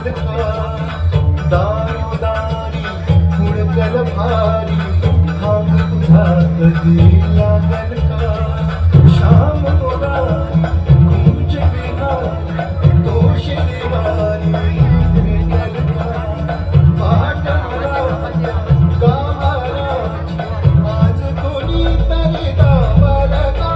लागल का दारोदारी हुडकल भारी भाग तुझा कधी लागल का श्याम मोरारी कुंज बिहारी दोष निवारी भेटल का पाटणाची गावाची आज कोणी तरी गावाला का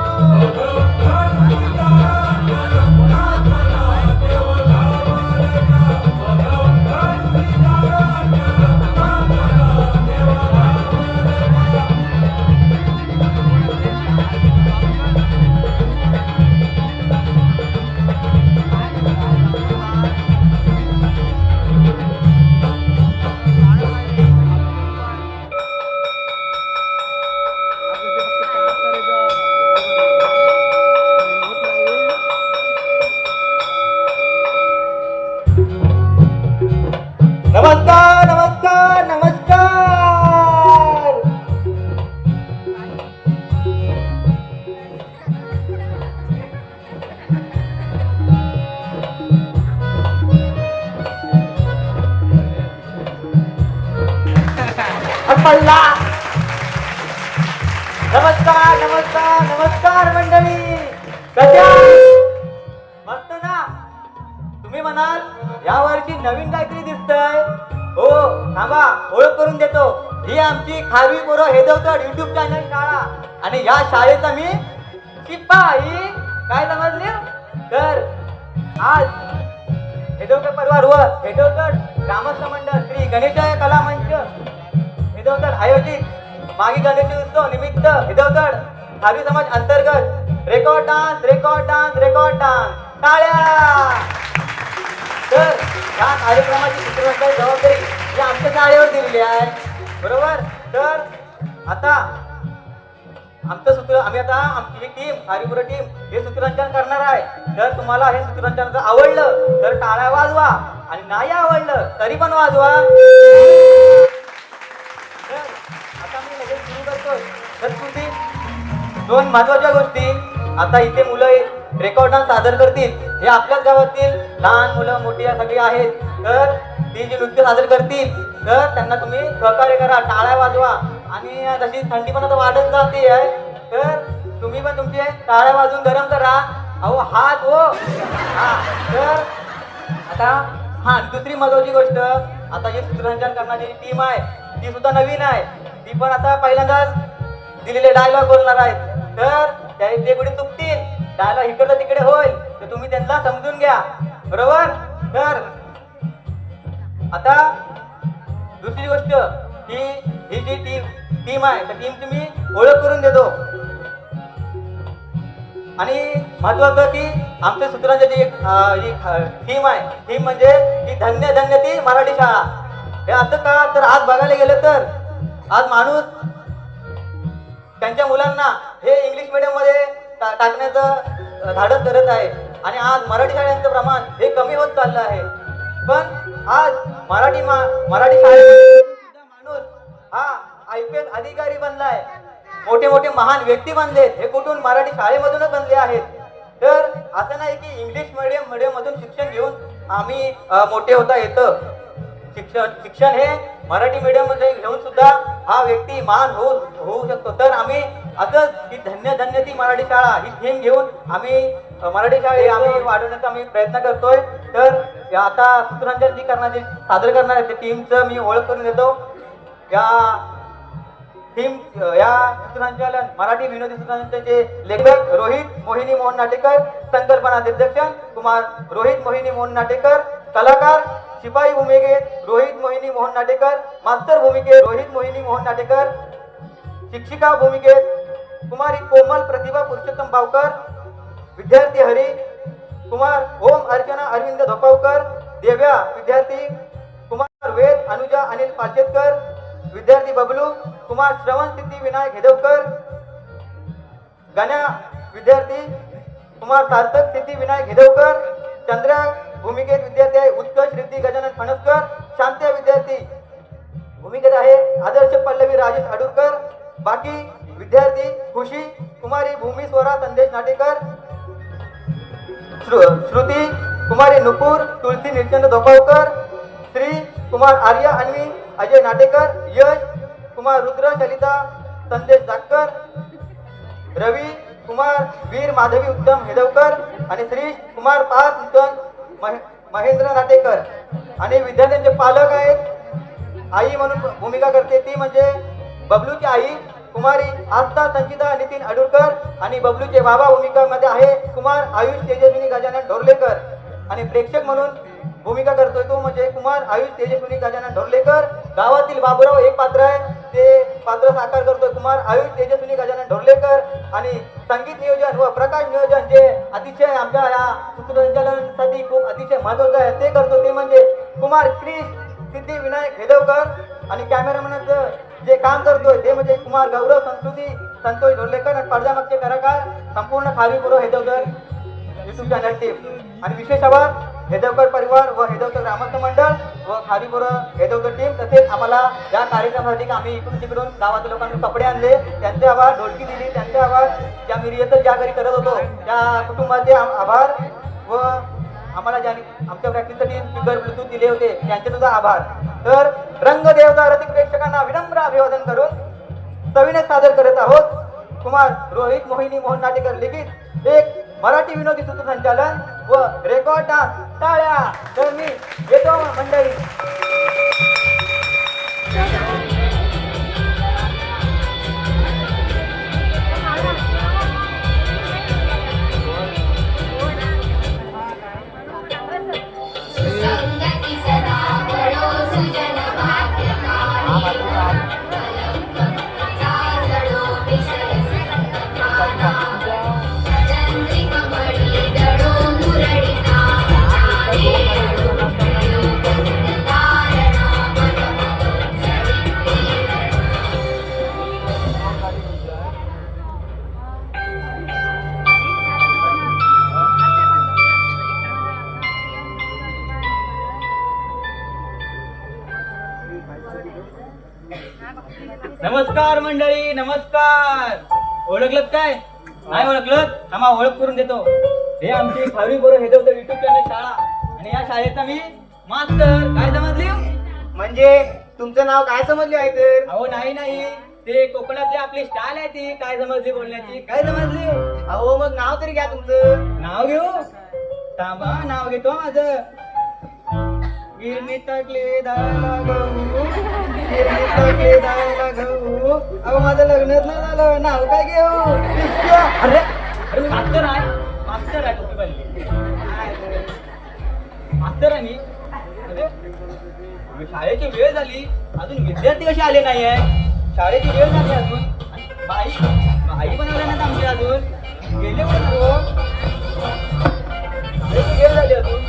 नमस्कार नमस्कार नमस्कार. पडला. नमस्कार नमस्कार नमस्कार मंडळी. कशा मस्त ना. तुम्ही म्हणाल यावर्षी नवीन काहीतरी दिसतंय. हो थांबा ओळख करून देतो. ही आमची खारवी पोरं हेदवकर युट्यूब चॅनल शाळा आणि या शाळेचा मी शिपाई. काय समजले तर आज हेदवकर परिवार व हेदवकर ग्रामस्थ मंडळ श्री गणेशाय कला मंच हेदवकर आयोजित मागी गणेश उत्सव निमित्त हेदवकर खारवी समाज अंतर्गत record dance record dance record dance टाळ्या. तर या कार्यक्रमाची सूत्रसंचालन जबाबदारी ही आमच्या शाळेवर दिलेली आहे. बरोबर. तर आता आमचं सूत्र आम्ही आता आमची ही टीम खारीपुरा टीम हे सूत्रसंचालन करणार आहे. तर तुम्हाला हे सूत्रसंचालन जर आवडलं तर टाळ्या वाजवा आणि नाही आवडलं तरी पण वाजवा. तर आता मी लगेच सुरू करतो. तर दोन महत्वाच्या गोष्टी. आता इथे मुलं रेकॉर्ड डान्स सादर करतील. हे आपल्याच गावातील लहान मुलं मोठी सगळी आहेत. तर ती जी नृत्य सादर करतील तर त्यांना तुम्ही सहकार्य करा. टाळ्या वाजवा आणि जशी थंडी पण आता वाढत जाते आहे तर तुम्ही पण तुमचे टाळ्या वाजवून गरम करा. अहो हात हो. हा तर आता हा दुसरी महत्वाची गोष्ट. आता जी सूत्रसंचालन करणारी टीम आहे ती सुद्धा नवीन आहे. ती पण आता पहिल्यांदाच दिलेले डायलॉग बोलणार आहेत. तर ते कुठे चुकतील डायलॉग इकडं तिकडे होईल तर तुम्ही त्यांना समजून घ्या. बरोबर. तर आता दुसरी गोष्ट ही जी टीम आहे त्या टीमची मी ओळख करून देतो. आणि महत्वाचं की आमच्या सूत्रांची जी थीम आहे थीम म्हणजे की धन्य धन्य ती मराठी शाळा. हे असं का तर आज बघायला गेलं तर आज माणूस त्यांच्या मुलांना हे इंग्लिश मीडियम मध्ये टाकण्याचं धाडस करत आहे आणि आज मराठी शाळेचं प्रमाण हे कमी होत चाललं आहे. पण आज मराठी शाळेत माणूस हा IPS अधिकारी बनलाय. मोठे मोठे महान व्यक्ती बनलेत. हे कुठून मराठी शाळेमधूनच बनले आहेत. तर असं नाही की इंग्लिश मीडियम मधून शिक्षण घेऊन आम्ही मोठे होता येतं. शिक्षण हे मराठी मीडियम मध्ये घेऊन सुद्धा हा व्यक्ती महान होऊ शकतो. तर आम्ही असंच ही धन्य धन्य ती मराठी शाळा ही थीम घेऊन आम्ही मराठी शाळे आम्ही वाढवण्याचा आम्ही प्रयत्न करतोय. तर आता सूत्रसंचालन जी करणारी सादर करणार आहे त्या टीमचं मी ओळख करून देतो. या सूत्रसंचालन मराठी विनोदी सूत्रसंचालनाचे लेखक रोहित मोहिनी मोहन नाटेकर. संकल्पना दिग्दर्शन कुमार रोहित मोहिनी मोहन नाटेकर. कलाकार शिपाई भूमिकेत रोहित मोहिनी मोहन नाटेकर. मास्तर भूमिकेत रोहित मोहिनी मोहन नाटेकर. शिक्षिका भूमिकेत कुमारी कोमल प्रतिभा पुरुषोत्तम बावकर. विद्यार्थी हरी कुमार ओम अर्चना अरविंद धोपावकर. देव्या विद्यार्थी कुमार वेद अनुजा अनिल पाचेतकर. विद्यार्थी बबलू कुमार श्रवण सिद्धी विनायक हेदवकर. गण्या विद्यार्थी कुमार सार्थक सिद्धी विनायक हेदवकर. चंद्रा भूमिकेत विद्यार्थी आहे उत्कर्ष रिद्धी गजानन फणसकर. शांत्या विद्यार्थी भूमिकेत आहे आदर्श पल्लवी राजेश अडुरकर. बाकी विद्यार्थी खुशी कुमारी भूमी स्वरा संदेश नाटेकर. श्रुती कुमारी नुपूर तुलसी निलचंद धोपावकर, श्री कुमार आर्य अन्वी अजय नाटेकर, यश कुमार रुद्र चलिता संदेश जाकर, रवी कुमार वीर माधवी उत्तम हेदवकर आणि श्री कुमार पार्थ नूतन महेंद्र नाटेकर. आणि विद्यार्थ्यांचे पालक आहेत. आई म्हणून भूमिका करते ती म्हणजे बबलूची आई कुमारी आस्था संचिता नितीन अडुरकर आणि बबलूचे बाबा भूमिकामध्ये आहे कुमार आयुष तेजस्विनी गजानन ढोरलेकर. आणि प्रेक्षक म्हणून भूमिका करतोय तो म्हणजे कुमार आयुष तेजस्विनी गजानन ढोरलेकर. गावातील बाबूराव एक पात्र आहे, ते पात्र साकार करतोय कुमार आयुष तेजस्विनी गजानन ढोरलेकर. आणि संगीत नियोजन व प्रकाश नियोजन जे अतिशय आमच्या या सूत्रसंचालनासाठी खूप अतिशय महत्वाचं आहे ते करतो ते म्हणजे कुमार क्रिश सिद्धी विनायक हेदवकर. आणि कॅमेरामॅनचं जे काम करतोय ते म्हणजे कुमार गौरव संस्कृती संतोष ढोरलेकर. आणि पडद्यामागचे कलाकार संपूर्ण खारीपुरो हेदवकर युट्यूब चॅनल टीम. आणि विशेष आभार हेदवकर परिवार व हेदवकर ग्रामस्थ मंडळ व खारीपुरो हेदवकर टीम. तसेच आम्हाला या कार्यक्रमासाठी आम्ही इकडून तिकडून गावातील लोकांनी कपडे आणले त्यांचे आभार, ढोलकी दिली त्यांचे आभार, ज्या मी रिहर्सल ज्या घरी करत होतो त्या कुटुंबाचे आभार व आम्हाला ज्यांनी आमच्या प्रॅक्टिससाठी स्पीकर ब्लूटूथ दिले होते त्यांचे सुद्धा आभार. तर रंगदेवता रसिक प्रेक्षकांना विनम्र अभिवादन करून सविनय सादर करत आहोत कुमार रोहित मोहिनी मोहन नाटेकर लिखित एक मराठी विनोदी सूत्रसंचालन व रेकॉर्ड डान्स. टाळ्या. तर मी येतो मंडळी. संगती सदा बळो सुजन भाग्यकारी साजडो विषय संगताना चंद्रिक मळी दडो मुरडिता नारे तारणा मनमोहन सवित्री नमस्कार मंडळी, नमस्कार. ओळखलत काय? नाही ओळखलत? आम्हा ओळख करून देतो. हे आमची खारीपुरो हेदवकर युट्यूब चॅनल शाळा आणि या शाळेचा मी मास्तर. काय समजली? म्हणजे तुमचं नाव काय समजले आहे तर? अहो नाही ते कोकणातली आपली स्टाईल आहे ती. काय समजली बोलण्याची? काय समजली? अहो मग नाव तरी घ्या तुमचं. नाव घेऊ? थांबा, नाव घेतो माझं. गिरणी टाकले दायला गहू, गिरणी टाकले दायला गहू. अहो माझं लग्नच नाही झालं, नाव काय घेऊ? पिशव्या. अरे मी मास्तर आहे टोपी बांधली. मास्तर आहे मी. अरे शाळेची वेळ झाली, अजून विद्यार्थी कसे आले नाही आहे. शाळेची वेळ झाली अजून. बाई पण आल्या नाहीत आमची अजून. गेले पण हो. शाळेची वेळ झाली अजून.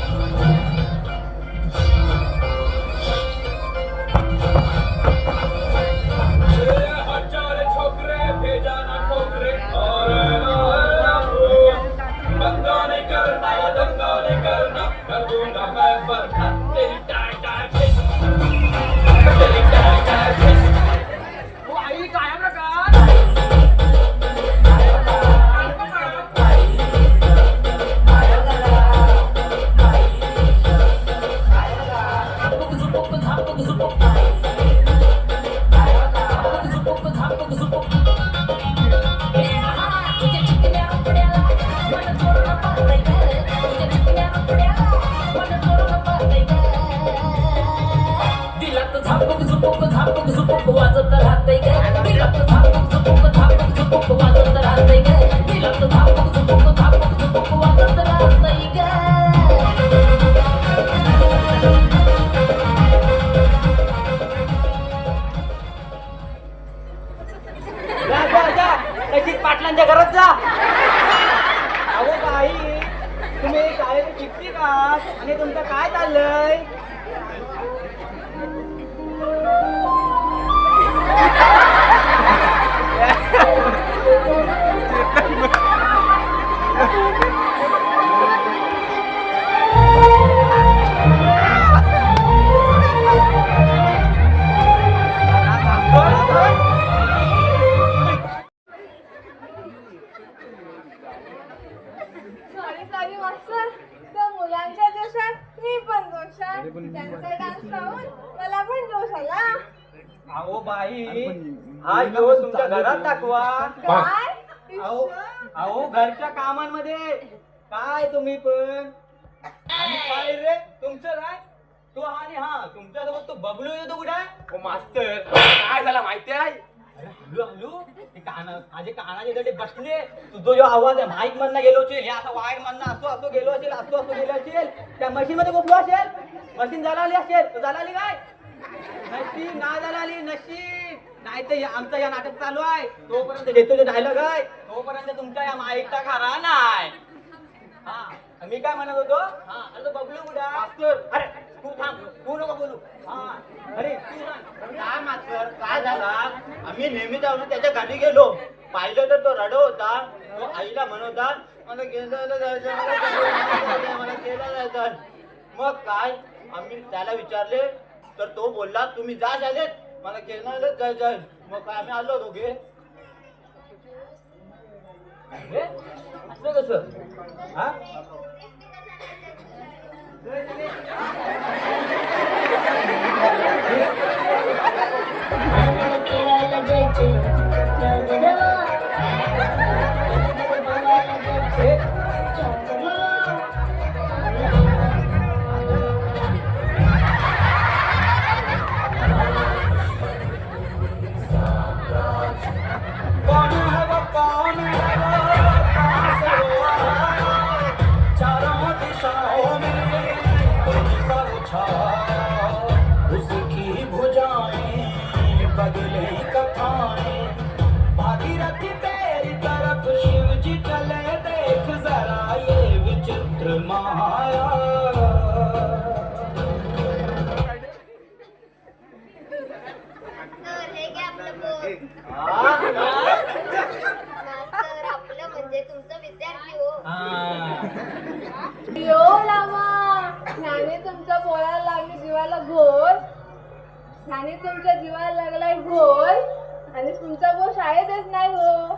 वाजत राहतंय ग दिलात झापक झुपक वाजत राहतंय ग दिलात झापक झुपक वाजत राहतंय ग. जा तशीच पाटलांच्या घरात जा. अहो बाई, तुम्ही शाळेत शिक्षिक आहात आणि तुमचं काय चाललंय? सॉरी मास्टर, त्या मुलांच्या जोशात मी पण जोशात त्यांचा डान्स पाहून मला पण जोश आला. अहो बाई हा जोश तुमच्या घरात दाखवा. काय अहो अहो घरच्या कामांमध्ये काय तुम्ही पण. आणि काय रे तुमचं काय तो आणि हा तुमच्यासोबत तो बबलू येतो कुठे मास्तर काय झालं माहिती आहे? हलू हलू ते माझे कानाचे दडे बसले. तुझो जो आवाज आहे माईक मधनं गेलो असेल, हे असा वायर मधनं असो असो गेलो असेल, असो असो गेलो असेल, त्या मशीन मध्ये गोपलो असेल. मशीन झाला असेल तर झाला काय नशीब ना झाला नशीब. नाही तर आमचं या नाटक चालू आहे तोपर्यंत घेतो जे डायलॉग आहे तोपर्यंत तुमच्या या माईकचा खरा नाही. हा मी काय म्हणत होतो. हा अरे तो बबलू कुठे मास्तर. अरे तू थांब तू नको बोलू. हा अरे तू सांग काय मास्तर काय झाला? आम्ही नेहमी जाऊन त्याच्या घरी गेलो, पाहिलं तर तो रडो होता. तो आईला म्हणत मला केलं जायचं, मला केलं जायचं. मग काय आम्ही त्याला विचारले तर तो बोलला तुम्ही जा झालेत, मला केलं जायचं. मग काय आम्ही आलो दोघे. हे? असं कसं हा उसकी भुजाएं बदले कथाएं, भागीरथी तेरी तरफ शिव जी चले, देख जरा ये विचित्र माया. तर हे घ्या आपलं पोट. मास्तर आपलं म्हणजे तुमचं विद्यार्थी हो. यो लावा ह्याने तुमच्या पोराला लागली जीवाला घोर, ह्याने तुमच्या जीवाला लागलाय घोर आणि तुमचा भाऊ शाळेतच नाही हो.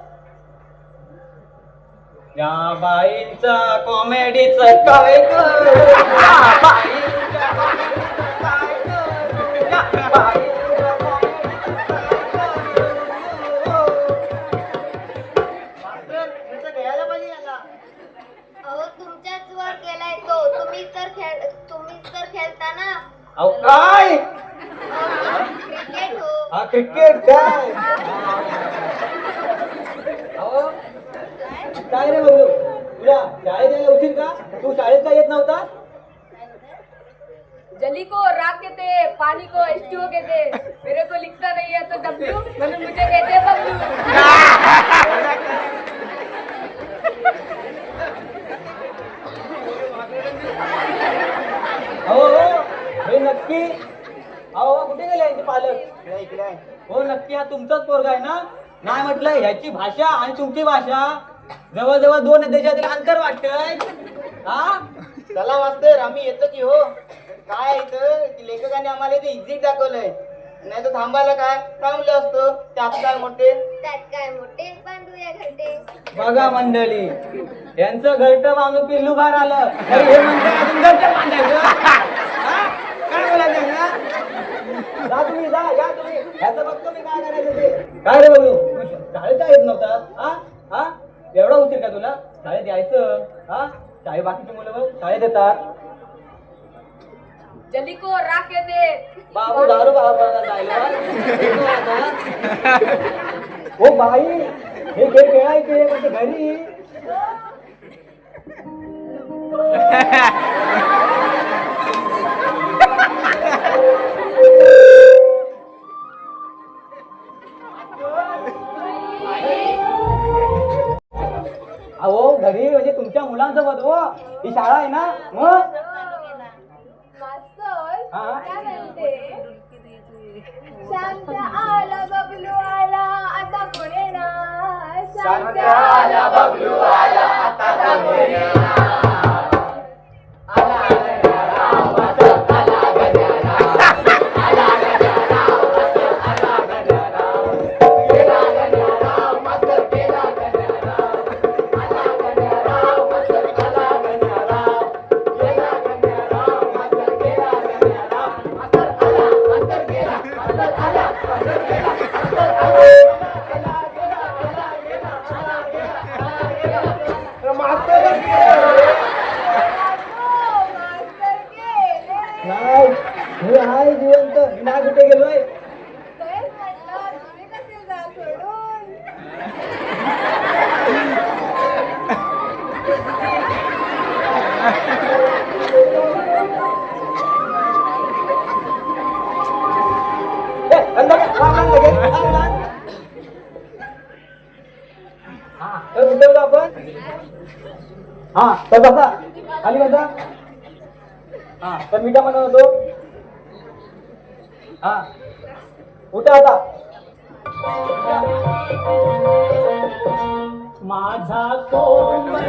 या बाईंचा कॉमेडीचं काय करू, या बाईंच्या comedy चं काय करू, या बाईंच्या comedy चं काय करू. मास्तर कसं घ्यायला पाहिजे याला. अहो तुमच्याच वर केलाय तो. तुम्हीच तर खेळता ना. अहो काय क्रिकेट हो. हा क्रिकेट काय अहो काय रे बघू तुला शाळेत यायला उशीर का. तू शाळेत का येत नव्हता. जली को राख कहते, पानी को H2O कहते, मेरे को लिखता नहीं है तो W, मतलब मुझे कहते हैं बबलू. अहो हे नक्की अहो कुठे गेले यांचे पालक. इकडे आहे. हो नक्की हा तुमचाच पोरगा आहे ना. नाही म्हटलं ह्याची भाषा आणि तुमची भाषा जवळजवळ 2 देशातील अंतर वाटतंय. हा चला मास्तर आम्ही येतो की हो. काय इथं की लेखकाने आम्हाला इथे एक्झिट दाखवलंय, नाही तर थांबायला काय थांबलो असतो. त्यात काय मोठे. त्यात काय मोठे बांधूया घरटे. बघा मंडळी यांचं घरटं बांधून पिल्लू बाहेर आलं तरी हे म्हणते अजून घरटं बांधायचं. हा? काय बोलायचं ना. जा तुम्ही जा या तुम्ही ह्याचं बघतो मी काय करायचं ते. काय रे बघू शाळेत का येत नव्हता. हा हा एवढा उशीर का तुला. शाळेत यायचं. हा शाळेत बाकीची मुलं बघ शाळेत येतात. जली को राख कहते. बाबू दारू बाबा जायला हो बाई हे खेळ खेळायचे म्हणजे घरी. अहो घरी म्हणजे तुमच्या मुलांसोबत हो. ही शाळा आहे ना मग. मास्तर हा? काय म्हणते. शांत आला बबलू आला आता कोण येणार. शांत आला बबलू आला आता कोण येणार. मास्तर गेले. नाही मी आहे जिवंत, मी नाही कुठे गेलोय. तेच म्हटलं, तुम्ही कसे जा सोडून. बंद कर, लाव लगेच, लाव. हा तर उठवलं आपण. हा तर बसा खाली बसा. हा तर मी काय म्हणत होतो, हा उठा आता. माझा कोंबडा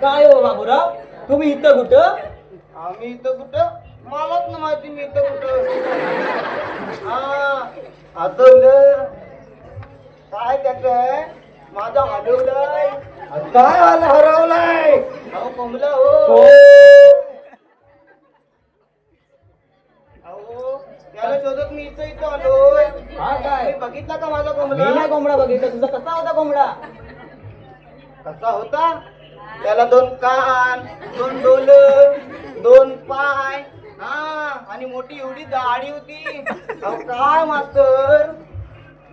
काय हो बाबूराव, तुम्ही इथं कुठं? आम्ही इथं कुठं, मलाच ना माहिती मी इथं कुठं. हा आठवलं काय त्याच, माझा हलवलाय. काय झालं, हरवलाय? अहो कोंबला हो. अहो त्याला शोधत मी इथं इथं आलोय. हा काय? तुम्ही बघितला का माझा मी कोंबला? नाही कोंबडा बघितला, तुझा कसा होता कोंबडा? कसा होता? त्याला 2 कान, 2 डोल, 2 पाय, हा आणि मोठी एवढी दाढी होती. अहो काय मास्तर,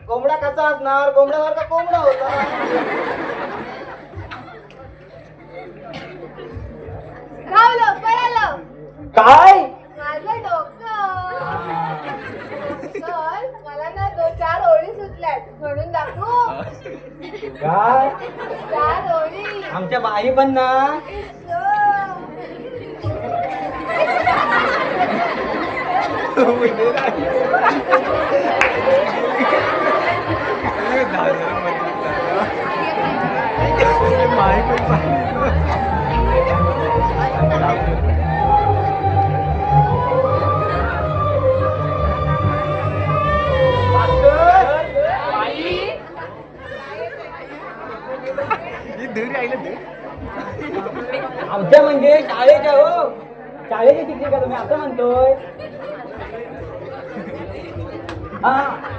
कोंबडा कसा असणार? कोंबड्यासारखा कोंबडा होता. धावलं, पळालं. काय? माझं डोकं. सर, मला ना 4 ओळी सुटल्यात, म्हणून दाखवू. काय? 4 ओळी. आमच्या बाई पण ना. आमच्या म्हणजे शाळेच्या हो, शाळेची शिक्षिका तुम्ही असं म्हणतोय. हा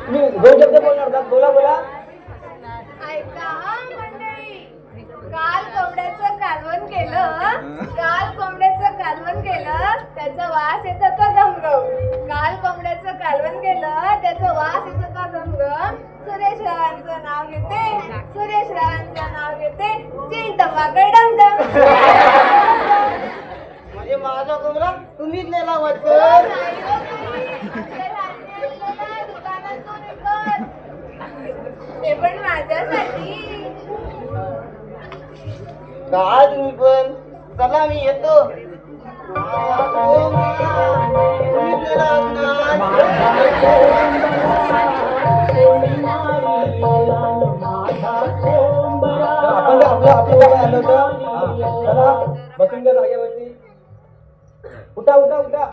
तुम्ही 2 शब्द बोलणार होता, बोला बोला. ऐका हा मंडळी, काल कोंबड्याचं कालवण केलं. काल कोंबड्याचं कालवण केलं, त्याचा वास येत होता घमघम. काल कोंबड्याचं कालवण केलं, त्याचा वास येत होता घमघम. सुरेश रावांचं नाव घेते, सुरेश रावांचं नाव घेते, चिंटमाकडे डमडम. म्हणजे माझा कोंबडा तुम्हीच नेला वाटतं. नाही हो तुम्ही, आपल्या लहानपणी असलेला दुकानातून विकत. ते पण माझ्यासाठी. काय तुम्ही पण, चला मी येतो. तुम्हीच नेला असणार. आपण आपलं काय आलं होतं. चला बसून घ्या जागेवरती. उठा उठा उठा.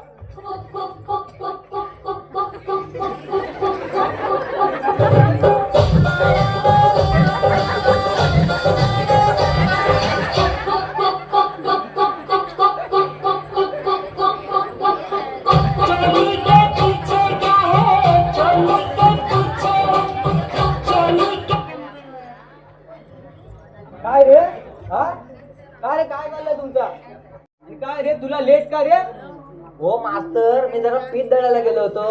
काय रे, हा काय रे, काय झालं तुमचा? आणि काय रे, तुला लेट का रे? हो मास्तर, मी जरा पीठ दळायला गेलो होतो,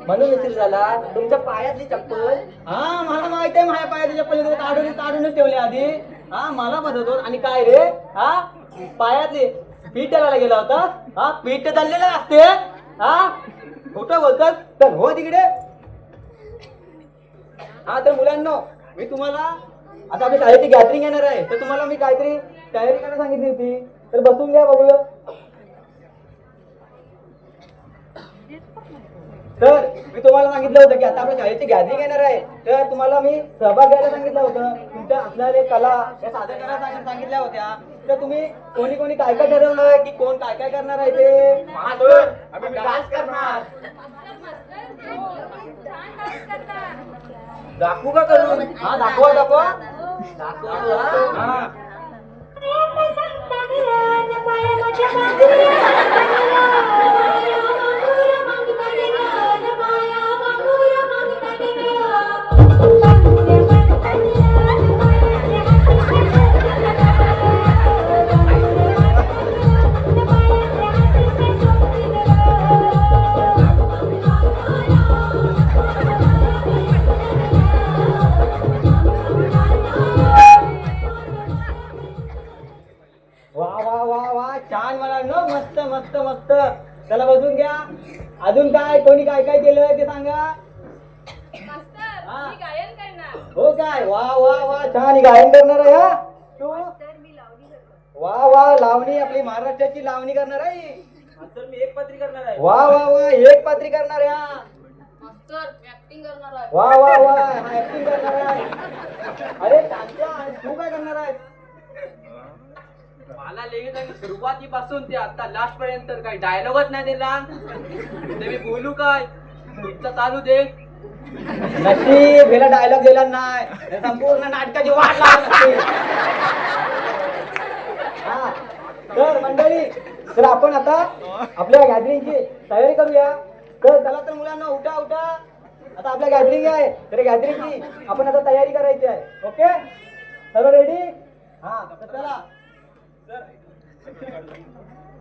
म्हणून उशीर झाला. तुमच्या पायातली चप्पल? हा मला माहित आहे, माझ्या पायातली चप्पल काढूनच ठेवली आधी. हा मला बसवतो. आणि काय रे, हा पायातली पीठ दळायला गेला होता? हा पीठ दळलेलं असते. हा खोटं बोलतात तर हो तिकडे. हा तर मुलांनो, मी तुम्हाला आता आपली शाळेची गॅदरिंग येणार आहे, तर तुम्हाला मी काहीतरी तयारी करायला सांगितली होती. तर बसून घ्या बघूया. तर मी तुम्हाला सांगितलं होतं की आता आपल्या शाळेची गॅदरिंग येणार आहे, तर तुम्हाला मी सहभाग घ्यायला सांगितलं होतं. तुमच्या असणारे कला या सादर करायला सांगितल्या होत्या. तर तुम्ही कोणी कोणी काय काय ठरवलंय की कोण काय काय करणार आहे ते? मास्तर, आम्ही डान्स करणार. छान डान्स करतात. दाखवू का करून? हा दाखवा दाखवा दाखवा हा. वा वा वा वा छान मला न मस्त मस्त मस्त. चला बसून घ्या. अजून काय कोणी काय काय केलं ते सांगा. मास्तर हा. मी गायन करणार. हो काय वा वा वा छान. ही गायन करणार आहे हा तू. मास्तर मी लावणी करतो. वा वा लावणी आपली महाराष्ट्राची लावणी करणार आहे. मास्तर मी एक पत्री करणार आहे. वा वा वा एक पात्री करणार आहे हा. मास्तर मी ऍक्टिंग करणार आहे. वा वा वा हा ऍक्टिंग करणार आहे. अरे छान. तू काय करणार आहे? मला लगेच आणि सुरुवातीपासून ते आता लास्ट पर्यंत काही डायलॉगच नाही दिला ते मी बोलू काय इथं चालू दे. नशीब हिला डायलॉग दिला नाही तर संपूर्ण नाटकाची वाट लागत असते. हा तर मंडळी तर आपण आता आपल्या गॅदरिंगची तयारी करूया. तर चला तर मुलांना उठा उठा. आता आपल्या गॅदरिंग आहे तर गॅदरिंगची आपण आता तयारी करायची आहे. ओके सर्व रेडी? हा तर चला.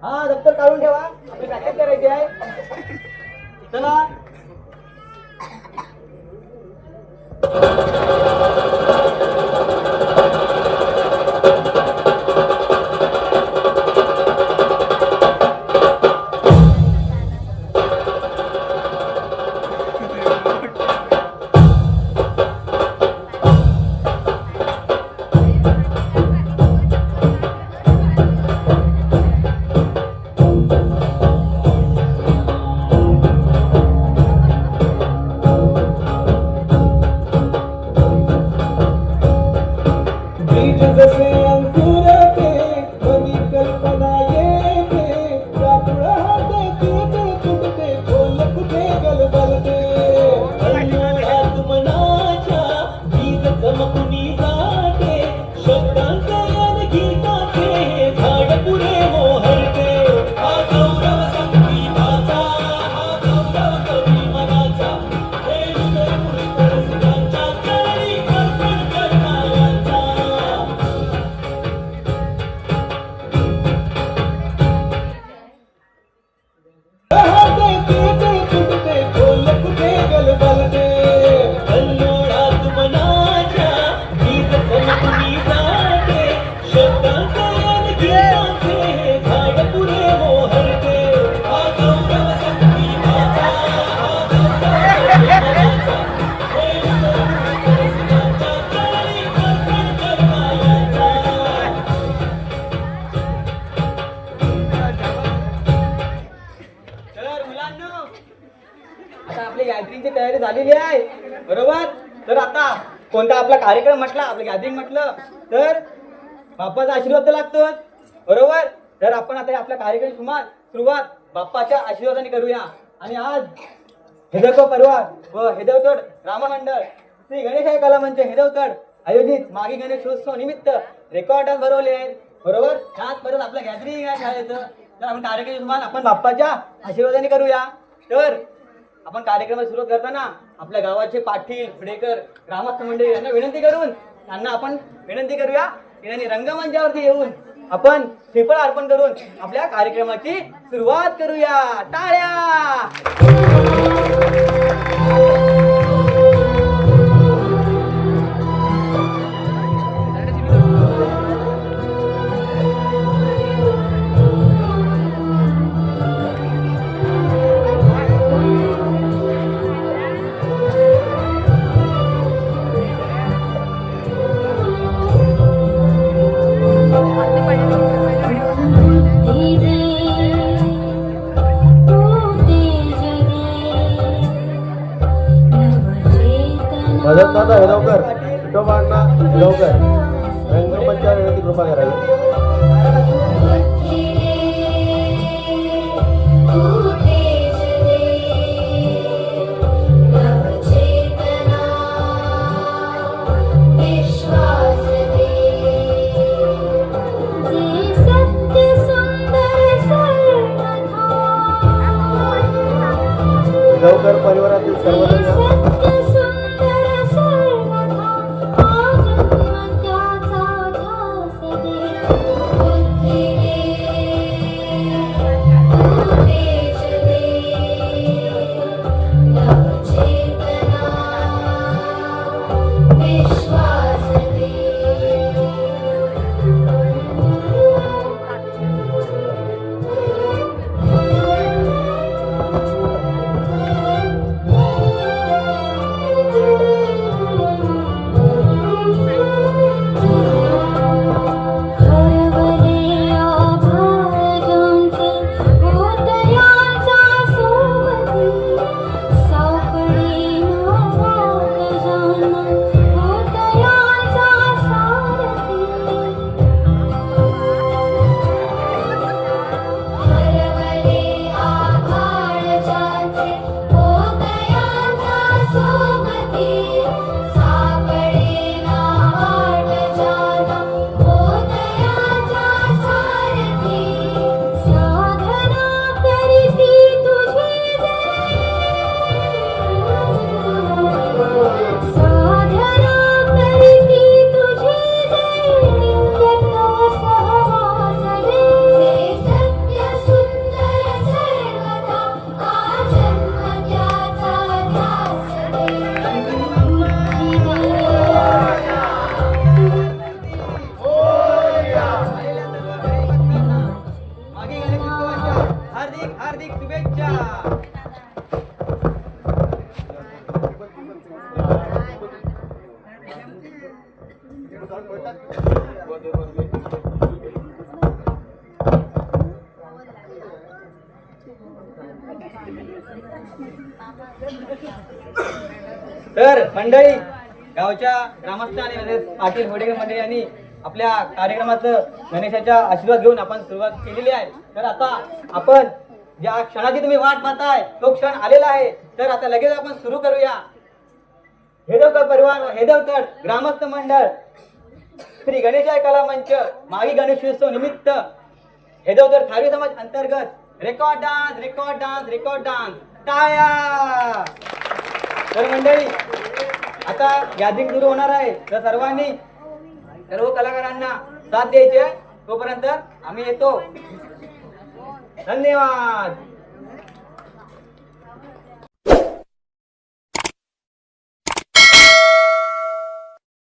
हा दप्तर काढून ठेवा. आपली प्रॅक्टिस करायची आहे. चला. जसे अंकुरते मनी कल्पना येते रात्र हाते तुटते तुटते बोल कुठे गलबलते अंधारात मनाच्या वीज चमकुनी जाते शब्दांचे आणि गीताचे झाड पुढे मोहरते हा गौरव संगीताचा हा गौरव कवी मनाचा हे हृदय पुरकर सुरांच्या चरणी अर्पण करणाऱ्यांचा. राहते तुटते तुटते बोल कुठे गलबलते कल्लोळात मनाच्या वीज चमकुनी जाते शब्दांचे आणि गीतांचे झाड पुढे मोहरते हा गौरव संगीताचा हा गौरव मनाचा हे हृदय पुरकर सुरांच्या चरणी अर्पण करणाऱ्यांचा. तर मुलांनो आता आपली गॅदरिंगची तयारी झालेली आहे बरोबर. तर आता कोणता आपला कार्यक्रम म्हटला आपलं गॅदरिंग म्हटलं तर बाप्पाचा आशीर्वाद तर लागतोच बरोबर. तर आपण आता आपल्या कार्यक्रमाची सुरुवात बाप्पाच्या आशीर्वादाने करूया. आणि आज हेदवकर परिवार व हेदवतड राममंडळ श्री गणेश कला मंच हेदवतड आयोजित मागी गणेशोत्सव निमित्त रेकॉर्डर भरवले आहेत बरोबर. त्यात परत आपलं गॅदरिंग आहे शाळेचं. तर आपण कार्यक्रम सुरुवात आपण बाप्पाच्या आशीर्वादाने करूया. तर आपण कार्यक्रमाची सुरुवात करताना आपल्या गावाचे पाटील फुडेकर ग्रामस्थ मंडळी यांना विनंती करून त्यांना आपण विनंती करूया की त्यांनी रंगमंचावरती येऊन आपण श्रीफळ अर्पण करून आपल्या कार्यक्रमाची सुरुवात करूया. टाळ्या. मदतदाता हेदवकर विठोबांना हेदवकर रंगमंचावर विनंती कृपा करावी. चेतना तर मंडळी गावच्या ग्रामस्थ आणि तसेच पाटील होडेकर मंडळी यांनी आपल्या कार्यक्रमाचं गणेशाच्या आशीर्वाद घेऊन आपण सुरुवात केलेली आहे. तर आता आपण ज्या क्षणाची तुम्ही वाट पाहताय तो क्षण आलेला आहे. तर आता लगेच आपण सुरू करूया. हेदवकर परिवार व हेदवकर ग्रामस्थ मंडळ श्री गणेशाय कला मंच मागी गणेशोत्सव निमित्त हेदवकर खारी समाज अंतर्गत रेकॉर्ड डान्स टाळ्या. तर मंडळी आता गॅदरिंग सुरू होणार आहे. तर सर्वांनी सर्व कलाकारांना साथ द्यायची आहे. तोपर्यंत आम्ही येतो. धन्यवाद.